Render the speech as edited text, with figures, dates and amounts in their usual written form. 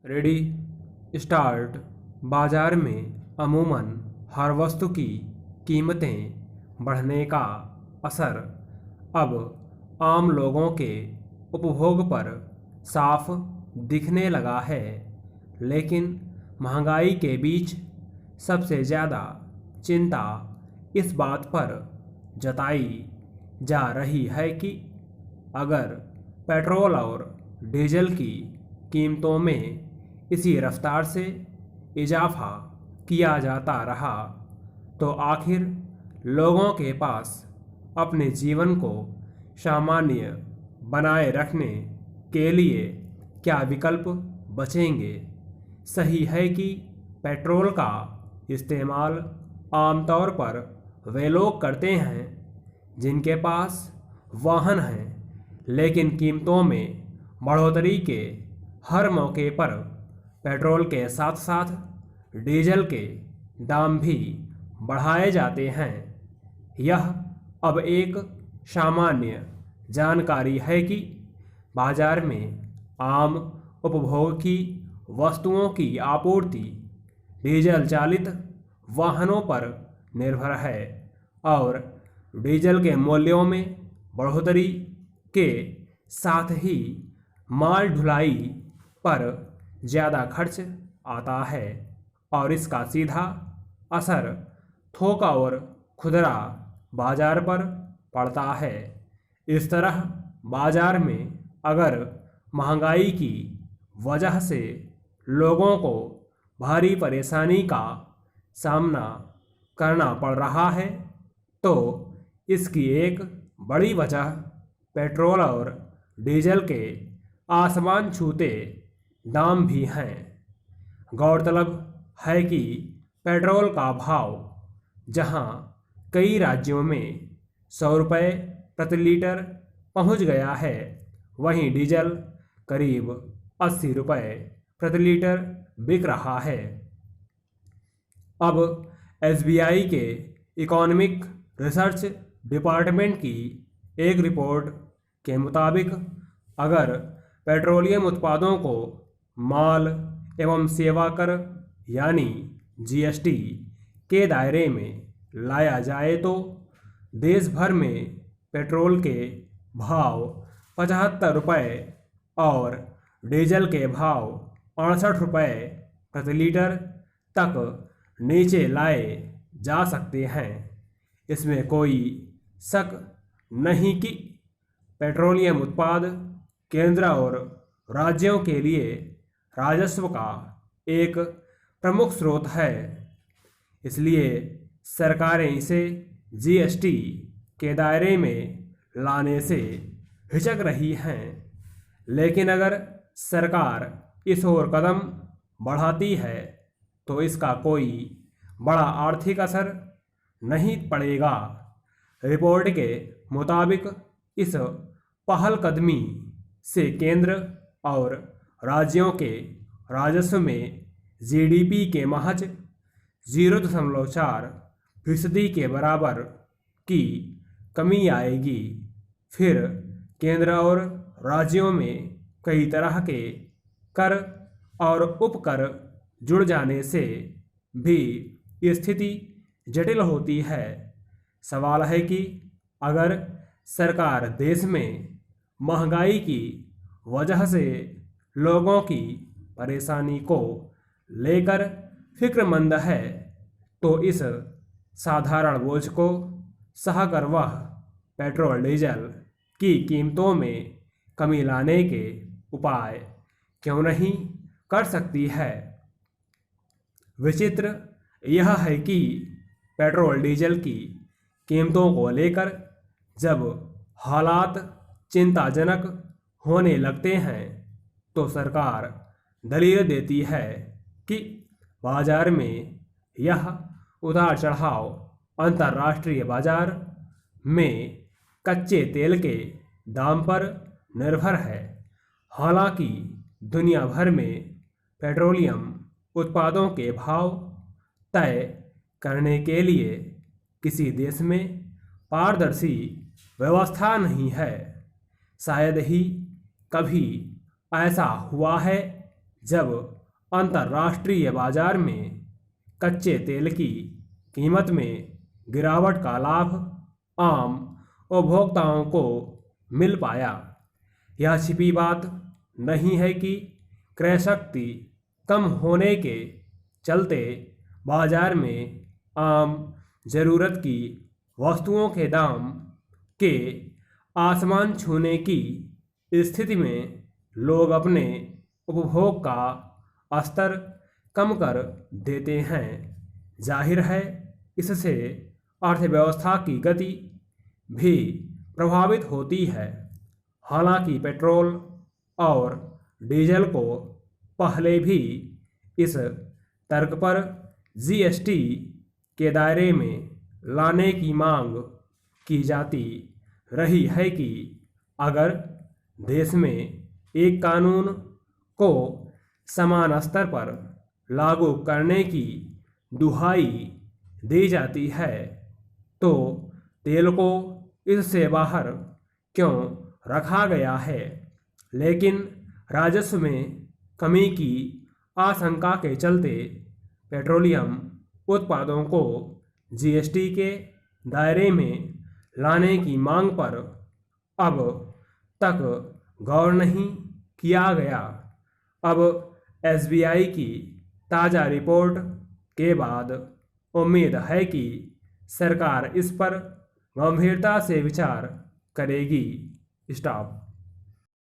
Ready start. बाजार में अमूमन हर वस्तु की कीमतें बढ़ने का असर अब आम लोगों के उपभोग पर साफ दिखने लगा है। लेकिन महंगाई के बीच सबसे ज़्यादा चिंता इस बात पर जताई जा रही है कि अगर पेट्रोल और डीजल की कीमतों में इसी रफ्तार से इजाफा किया जाता रहा तो आखिर लोगों के पास अपने जीवन को सामान्य बनाए रखने के लिए क्या विकल्प बचेंगे। सही है कि पेट्रोल का इस्तेमाल आमतौर पर वे लोग करते हैं जिनके पास वाहन हैं, लेकिन कीमतों में बढ़ोतरी के हर मौके पर पेट्रोल के साथ साथ डीजल के दाम भी बढ़ाए जाते हैं। यह अब एक सामान्य जानकारी है कि बाजार में आम उपभोग की वस्तुओं की आपूर्ति डीजल चालित वाहनों पर निर्भर है और डीजल के मूल्यों में बढ़ोतरी के साथ ही माल ढुलाई पर ज़्यादा खर्च आता है और इसका सीधा असर थोक और खुदरा बाजार पर पड़ता है। इस तरह बाजार में अगर महंगाई की वजह से लोगों को भारी परेशानी का सामना करना पड़ रहा है तो इसकी एक बड़ी वजह पेट्रोल और डीजल के आसमान छूते दाम भी हैं। गौरतलब है कि पेट्रोल का भाव जहां कई राज्यों में 100 रुपये प्रति लीटर पहुंच गया है, वहीं डीजल करीब 80 रुपये प्रति लीटर बिक रहा है। अब एसबीआई के इकोनॉमिक रिसर्च डिपार्टमेंट की एक रिपोर्ट के मुताबिक अगर पेट्रोलियम उत्पादों को माल एवं सेवा कर यानी जीएसटी के दायरे में लाया जाए तो देश भर में पेट्रोल के भाव 75 रुपये और डीजल के भाव 68 रुपये प्रति लीटर तक नीचे लाए जा सकते हैं। इसमें कोई शक नहीं कि पेट्रोलियम उत्पाद केंद्र और राज्यों के लिए राजस्व का एक प्रमुख स्रोत है, इसलिए सरकारें इसे जीएसटी के दायरे में लाने से हिचक रही हैं। लेकिन अगर सरकार इस ओर कदम बढ़ाती है तो इसका कोई बड़ा आर्थिक असर नहीं पड़ेगा। रिपोर्ट के मुताबिक इस पहलकदमी से केंद्र और राज्यों के राजस्व में जीडीपी के महज 0.4% के बराबर की कमी आएगी। फिर केंद्र और राज्यों में कई तरह के कर और उपकर जुड़ जाने से भी स्थिति जटिल होती है। सवाल है कि अगर सरकार देश में महंगाई की वजह से लोगों की परेशानी को लेकर फिक्रमंद है तो इस साधारण बोझ को सहकर वह पेट्रोल डीजल की कीमतों में कमी लाने के उपाय क्यों नहीं कर सकती है। विचित्र यह है कि पेट्रोल डीजल की कीमतों को लेकर जब हालात चिंताजनक होने लगते हैं तो सरकार दलील देती है कि बाजार में यह उतार चढ़ाव अंतर्राष्ट्रीय बाजार में कच्चे तेल के दाम पर निर्भर है। हालांकि दुनिया भर में पेट्रोलियम उत्पादों के भाव तय करने के लिए किसी देश में पारदर्शी व्यवस्था नहीं है। शायद ही कभी ऐसा हुआ है जब अंतर्राष्ट्रीय बाजार में कच्चे तेल की कीमत में गिरावट का लाभ आम उपभोक्ताओं को मिल पाया। यह छिपी बात नहीं है कि क्रय शक्ति कम होने के चलते बाजार में आम जरूरत की वस्तुओं के दाम के आसमान छूने की स्थिति में लोग अपने उपभोग का स्तर कम कर देते हैं। जाहिर है, इससे अर्थव्यवस्था की गति भी प्रभावित होती है। हालांकि पेट्रोल और डीजल को पहले भी इस तर्क पर जीएसटी के दायरे में लाने की मांग की जाती रही है कि अगर देश में एक कानून को समान स्तर पर लागू करने की दुहाई दी जाती है तो तेल को इससे बाहर क्यों रखा गया है। लेकिन राजस्व में कमी की आशंका के चलते पेट्रोलियम उत्पादों को जीएसटी के दायरे में लाने की मांग पर अब तक गौर नहीं किया गया। अब एसबीआई की ताज़ा रिपोर्ट के बाद उम्मीद है कि सरकार इस पर गंभीरता से विचार करेगी। स्टॉप।